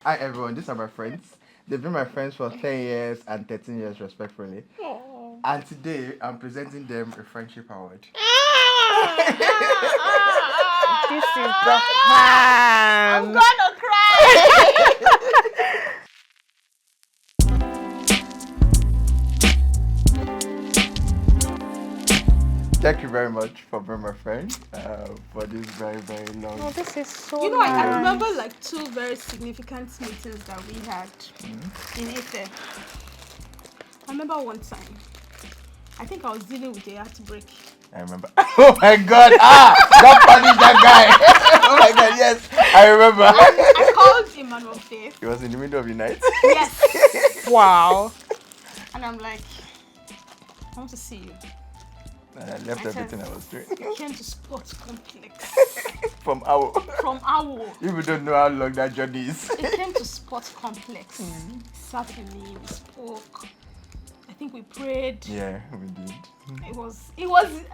Hi everyone, these are my friends. They've been my friends for 10 years and 13 years respectfully. Oh. And today I'm presenting them a friendship award. This is the I'm plan. gonna cry. Thank you very much for being my friend for this very, very long. Oh, this is so You know, I nice. remember like two very significant meetings that we had in Ife. I remember one time, I think I was dealing with a heartbreak. I remember. Oh my god! Don't punish that guy! Oh my god, yes! I remember. I called Emmanuel Faith. It was in the middle of the night. Yes. Wow. And I'm like, I want to see you. And I left I said, everything I was doing. I came to Sports Complex From our. from Awo. You don't know how long that journey is. I came to Sports Complex. Sat with me, we spoke. I think we prayed. Yeah, we did. It was,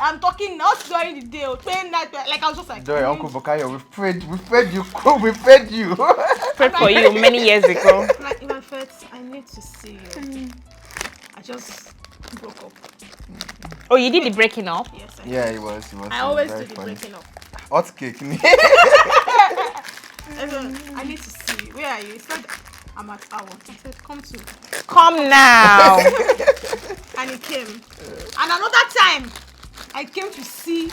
I'm talking not during the day or playing night, like I was just like, Don't worry, Uncle Bokayo, we fed you, we fed you. Prayed for you many years ago. like in my first, I need to see you. I just broke up. Oh, you did the breaking up? Yes, Yeah, it was. I always very do the funny. breaking up. Hot cake. I need to see you. Where are you? He said, I'm at Awo. I said, come to. Come now. And he came. And another time, I came to see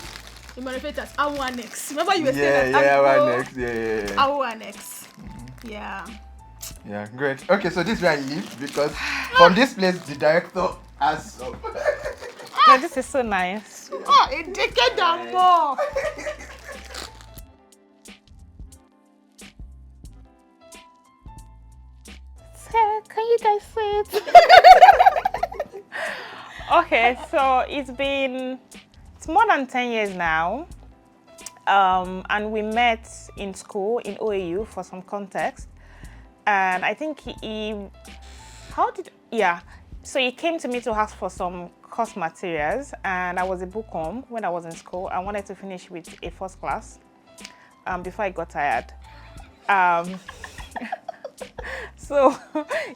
the manufacturers Awo Annex. Remember you were saying that? our next. Yeah. Awo Annex. Yeah. Yeah, great. Okay, so this is where I live because from this place the director has No, this is so nice. Oh, a decade and more. Can you guys say it? Okay, so it's more than 10 years now. And we met in school in OAU for some context. And I think so he came to me to ask for some course materials, and I was a bookworm when I was in school. I wanted to finish with a first class before I got tired. So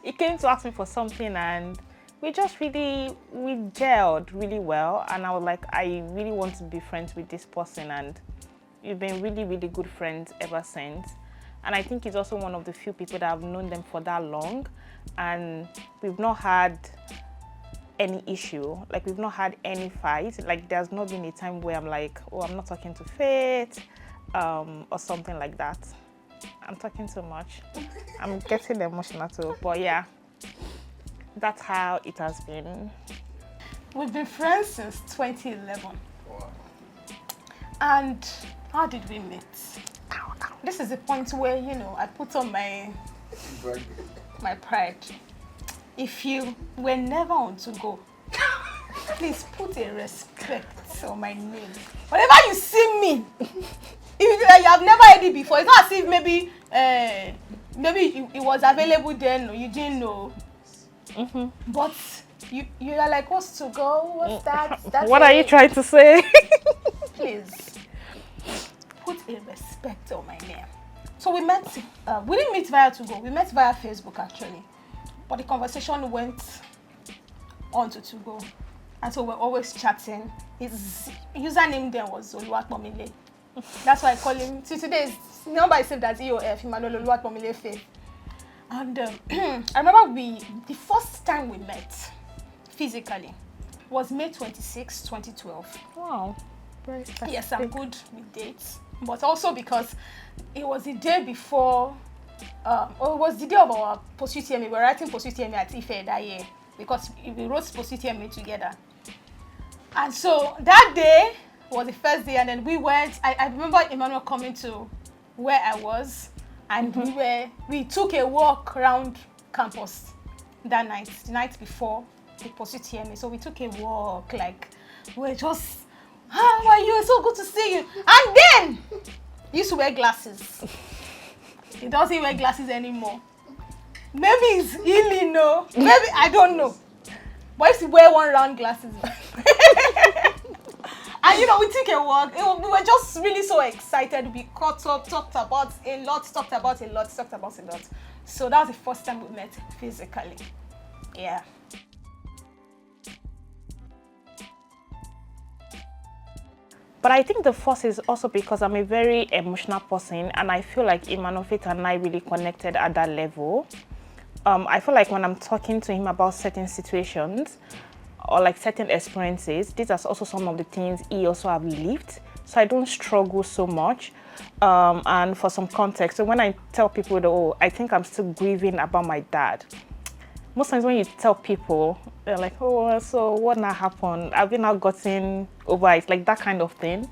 he came to ask me for something, and we gelled really well. And I was like, I really want to be friends with this person, and we've been really, really good friends ever since. And I think he's also one of the few people that have known them for that long, and we've not had any issue. Like, we've not had any fight. Like, there's not been a time where I'm like, oh, I'm not talking to Faith, or something like that. I'm talking too much. I'm getting emotional too. But yeah, that's how it has been. We've been friends since 2011. And how did we meet? This is the point where, I put on my pride. If you were never on to go, please put a respect on my name. Whenever you see me, if you have never heard it before, it's not as if maybe it was available then or you didn't know. But you are like, what's to go? What's that? What are you trying to say? Please put a respect on my name. So we met. We didn't meet via to go. We met via Facebook actually, but the conversation went on to go, and so we're always chatting. His username then was Oluwapomile. That's why I call him. So today his number is saved as EOF, Emmanuel Oluwapomile Faith. And I remember the first time we met physically was May 26, 2012. Wow. Very specific. Yes, I'm good with dates, but also because it was the day before, or it was the day of our post-UTME. We were writing post-UTME at Ife that year because we wrote post-UTME together. And so that day was the first day, and then we went. I remember Emmanuel coming to where I was, and we took a walk around campus that night, the night before the post-UTME. So we took a walk, like we were just, how are you? It's so good to see you. And then he used to wear glasses. He doesn't wear glasses anymore. Maybe it's healing, no? Maybe, I don't know. But he used to wear one round glasses. And we took a walk. We were just really so excited. We caught up, talked about a lot. So that was the first time we met physically. Yeah. But I think the first is also because I'm a very emotional person, and I feel like Imanofit and I really connected at that level. I feel like when I'm talking to him about certain situations or like certain experiences, these are also some of the things he also have lived. So I don't struggle so much. And for some context, so when I tell people that, oh, I think I'm still grieving about my dad, most times when you tell people, they're like, oh, so what now happened? Have you now gotten over it? Like that kind of thing.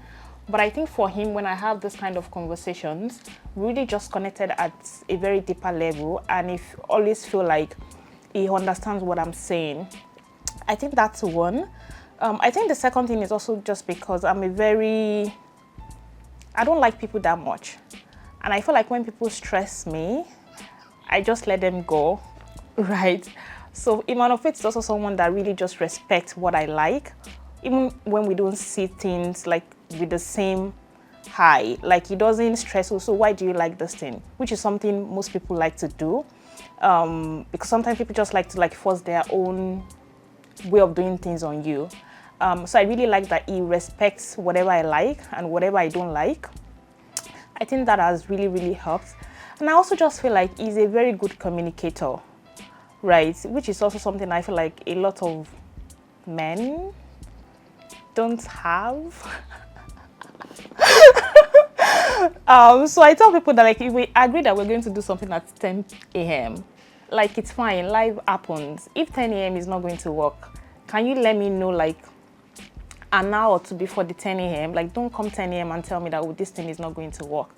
But I think for him, when I have this kind of conversations, we really just connected at a very deeper level, and if always feel like he understands what I'm saying. I think that's one. I think the second thing is also just because I don't like people that much. And I feel like when people stress me, I just let them go, right? So Imanofit is also someone that really just respects what I like, even when we don't see things like with the same high. Like he doesn't stress, so why do you like this thing? Which is something most people like to do. Because sometimes people just like to like force their own way of doing things on you. So I really like that he respects whatever I like and whatever I don't like. I think that has really, really helped. And I also just feel like he's a very good communicator, right? Which is also something I feel like a lot of men don't have. So I tell people that like if we agree that we're going to do something at 10 a.m., like it's fine, life happens. If 10 a.m. is not going to work, can you let me know like an hour or two before the 10 a.m.? Like don't come 10 a.m. and tell me that, oh, this thing is not going to work,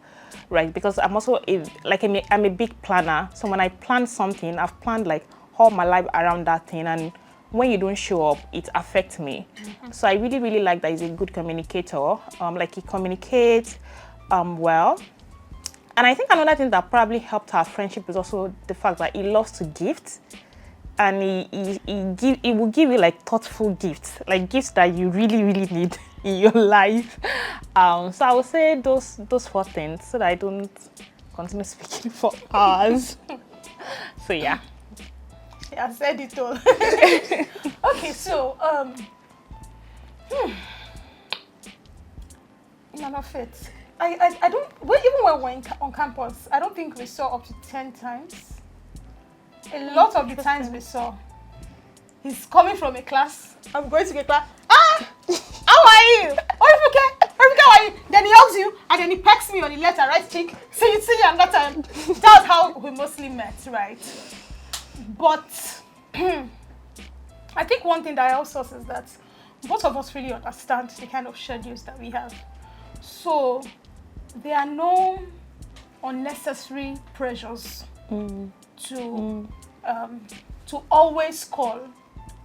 right? Because I'm also I'm a big planner. So when I plan something, I've planned like all my life around that thing, and when you don't show up, it affects me. So I really, really like that he's a good communicator. Like he communicates well. And I think another thing that probably helped our friendship is also the fact that he loves to gift. And he will give you like thoughtful gifts, like gifts that you really, really need in your life. So I would say those four things so that I don't continue speaking for hours. So yeah. I said it all. Okay, so Imanofit. I don't. Even when we're on campus, I don't think we saw up to 10 times. A lot of the times we saw, he's coming from a class. I'm going to a class. Ah, how are you? Orifunke, how are you? Then he hugs you and then he pecks me on the left and right cheek. See you another time. That's how we mostly met, right? But I think one thing that helps us is that both of us really understand the kind of schedules that we have. So there are no unnecessary pressures to always call,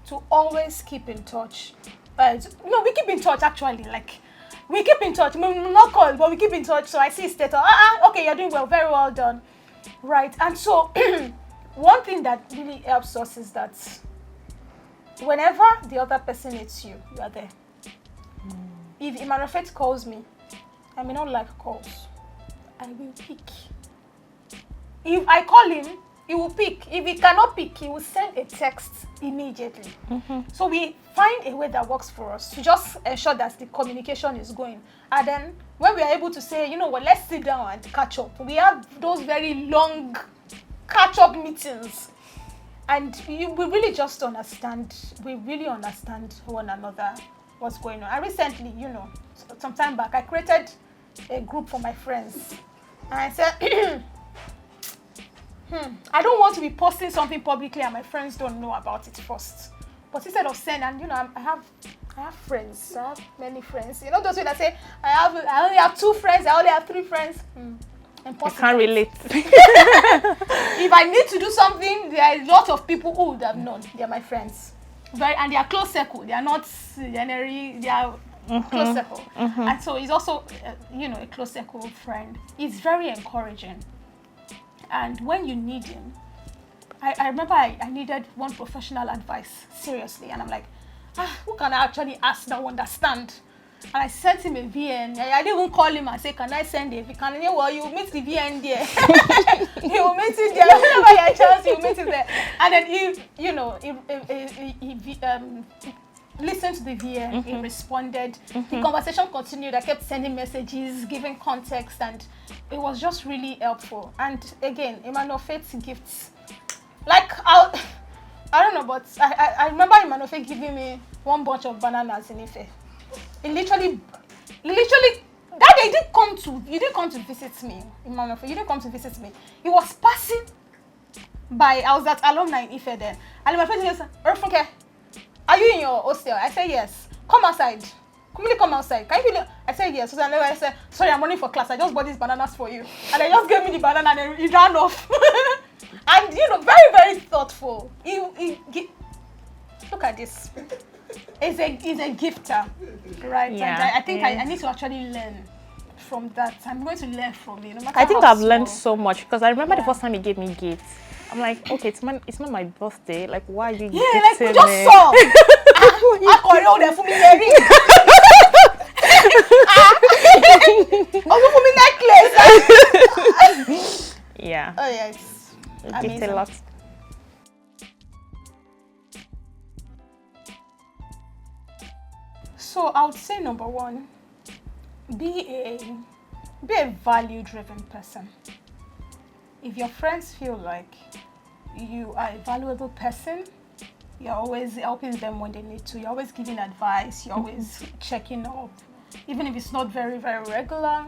to always keep in touch. No, we keep in touch actually. Like we keep in touch. We will not call, but we keep in touch. So I see status. Okay, you're doing well. Very well done. Right. And so one thing that really helps us is that whenever the other person needs you, you are there. If Imanofit calls me, I may not like calls. I will pick. If I call him, he will pick. If he cannot pick, he will send a text immediately. So we find a way that works for us to just ensure that the communication is going. And then when we are able to say, you know what, let's sit down and catch up. We have those very long catch-up meetings. And we really just understand, we really understand one another, what's going on. And recently, you know, some time back, I created a group for my friends. And I said, I don't want to be posting something publicly and my friends don't know about it first. But instead of saying, and you know, I have friends, I have many friends. You know those people that say, I only have 2 friends, I only have 3 friends. I can't relate. If I need to do something, there are a lot of people who would have known. They are my friends. And they are close circle. They are not generally, they are close circle. And so he's also, you know, a close circle friend. It's very encouraging. And when you need him, I remember I needed one professional advice, seriously. And I'm like, who can I actually ask that will understand? And I sent him a VN. I didn't even call him and say, can I send it? If you can, well, you meet the VN there. You will meet it there. Whenever you have a chance, you will meet it there. And then he listened to the VN, he responded. The conversation continued. I kept sending messages, giving context, and it was just really helpful. And again, Emmanuel Faith's gifts. Like, I don't know, but I remember Emmanuel Faith giving me one bunch of bananas in Ife. He literally, that day you didn't come to visit me, Emmanuel Faith. You didn't come to visit me. He was passing by. I was at alumni in Ife then. And my friend said, Orifunke, are you in your hostel? I said yes. Come outside. Come outside. Can you feel it? I said yes. So I said, sorry, I'm running for class. I just bought these bananas for you. And they just gave me the banana and then he ran off. And very, very thoughtful. Look at this. He's a gifter, right? Yeah, And I think I need to actually learn from that. I'm going to learn from you. No matter I think how I've learned small. so much because I remember the first time he gave me gifts. I'm like, okay, it's not my birthday. Like, why are you Yeah, like we gifting just me? saw. I call there for me ring. Also for me necklace. Yeah. Oh yes. Gift Amazing. a lot. So I would say number one, be a value-driven person. If your friends feel like you are a valuable person, you're always helping them when they need to, you're always giving advice, you're always checking up, even if it's not very, very regular,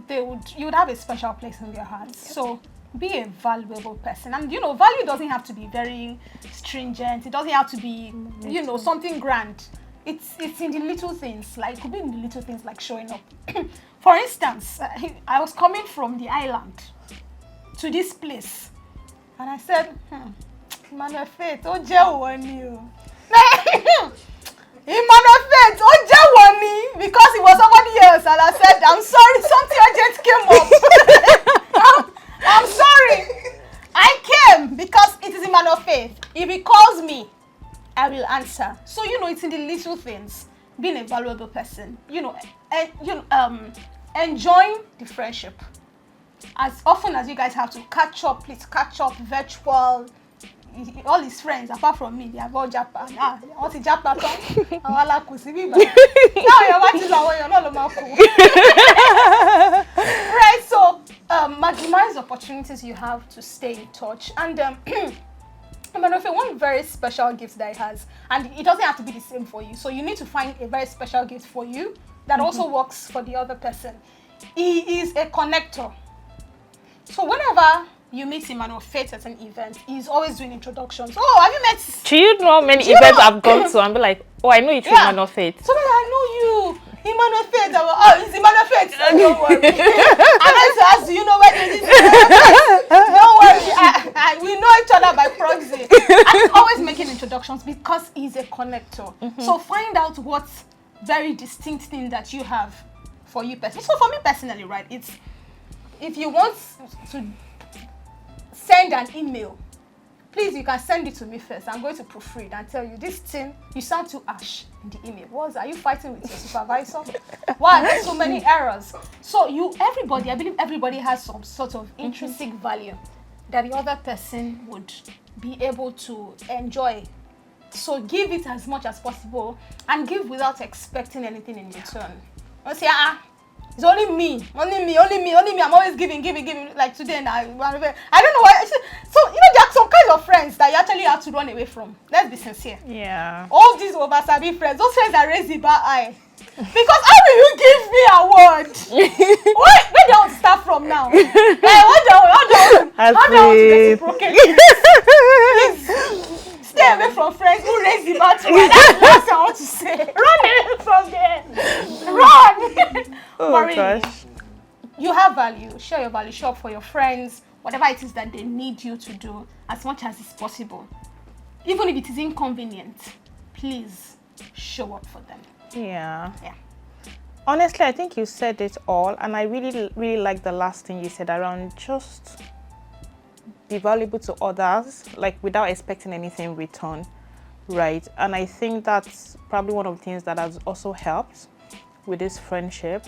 you would have a special place in their hearts. So be a valuable person. And value doesn't have to be very stringent. It doesn't have to be, something grand. It's in the little things, like it could be in the little things like showing up. For instance, I was coming from the island to this place, and I said, Emmanuel Faith, oh Jewani. Emmanuel Faith, oh Jewani, because it was somebody else, and I said, I'm sorry, something urgent came up. I'm sorry. I came because it is Emmanuel Faith. If he calls me, I will answer. So it's in the little things. Being a valuable person, enjoying the friendship. As often as you guys have to catch up, please catch up, virtual. All his friends, apart from me, they have all Japan. What's the Japan? Right, so maximize opportunities you have to stay in touch. And one very special gift that he has, and it doesn't have to be the same for you. So you need to find a very special gift for you that also works for the other person. He is a connector. So whenever you meet Emmanuel Faith at an event, he's always doing introductions. Oh, have you met? Do you know how many events I've gone to and be like, oh, I know you through Emmanuel Faith. So I know you. Emmanuel Faith. It's Emmanuel Faith. Don't worry. And I to ask, do you know where it is? Don't worry. We know each other by proxy. I'm always making introductions because he's a connector. So find out what very distinct thing that you have for you personally. So for me personally, right, it's if you want to send an email, please, you can send it to me first. I'm going to proofread and tell you this thing, you sound too harsh in the email. Are you fighting with your supervisor? Why are there so many errors? So I believe everybody has some sort of intrinsic value that the other person would be able to enjoy. So give it as much as possible and give without expecting anything in return. Don't say, it's only me. I'm always giving. Like today now, I don't know why. So there are some kinds of friends that you actually have to run away from. Let's be sincere. Yeah. All these oversabi friends, those friends that raise the bar eye. Because how will you give me award? Where do I want to start from now? How do I want to reciprocate? Please. Stay away from friends who raise the bar to me. That's what I want to say. Run away from there. Run. Oh, gosh. You have value. Share your value. Show up for your friends. Whatever it is that they need you to do, as much as it's possible. Even if it is inconvenient, please show up for them. Yeah. Yeah. Honestly, I think you said it all, and I really, really like the last thing you said around just be valuable to others, like without expecting anything in return, right? And I think that's probably one of the things that has also helped with this friendship.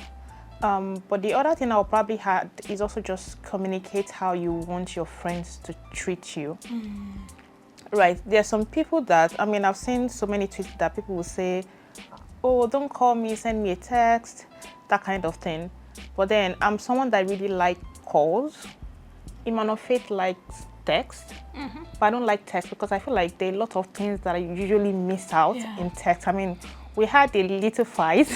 But the other thing I'll probably had is also just communicate how you want your friends to treat you. Right. There are some people that, I mean, I've seen so many tweets that people will say, oh, don't call me, send me a text, that kind of thing. But then I'm someone that really like calls. Iman of Faith likes text, but I don't like text because I feel like there are a lot of things that I usually miss out in text. I mean, we had a little fight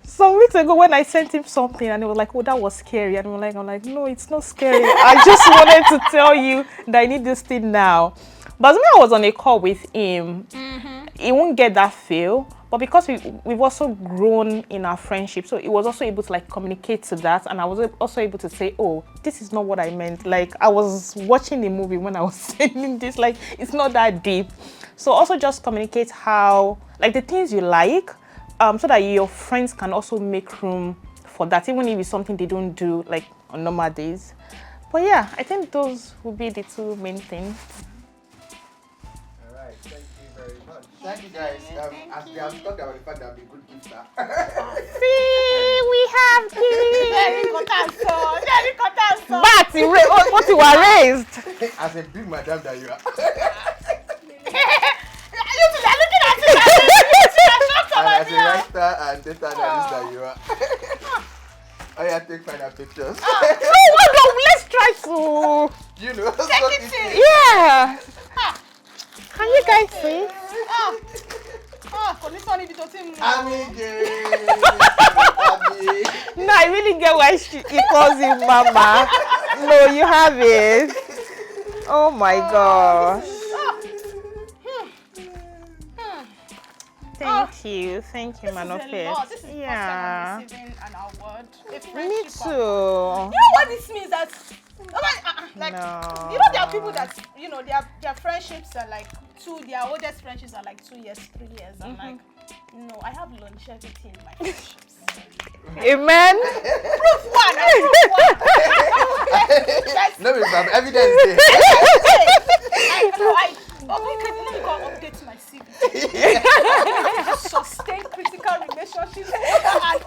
some weeks ago when I sent him something and he was like, oh, that was scary. And I'm like, no, it's not scary. I just wanted to tell you that I need this thing now. But when I was on a call with him, he won't get that feel. But because we've also grown in our friendship, so he was also able to like communicate to that, and I was also able to say, oh, this is not what I meant. Like I was watching the movie when I was saying this, like it's not that deep. So also just communicate how, like the things you like, so that your friends can also make room for that, even if it's something they don't do like on normal days. But yeah, I think those would be the two main things. Thank you guys. As they have talked about the fact that I'm a good gifter. See, we have kids. Very content. But what you were raised. As a big madam that you are. You two are looking at it. And as a writer and data analyst that you are. Oh yeah, take final pictures. Oh, let's try to. You know, Take it in. Yeah. Can you guys see? This one is the No, I really get why he calls him Mama. No, you have it. Oh my gosh. Thank you, man of it. This is the first time I'm receiving an award. Me too. You know what this means? That like No. you know there are people that you know their friendships are like their oldest friendships are like 2 years, 3 years. I'm like, no, I have longevity in my friendships. Amen. Proof one. No, but evidence there. Let me go update my CV. Sustain critical relationships and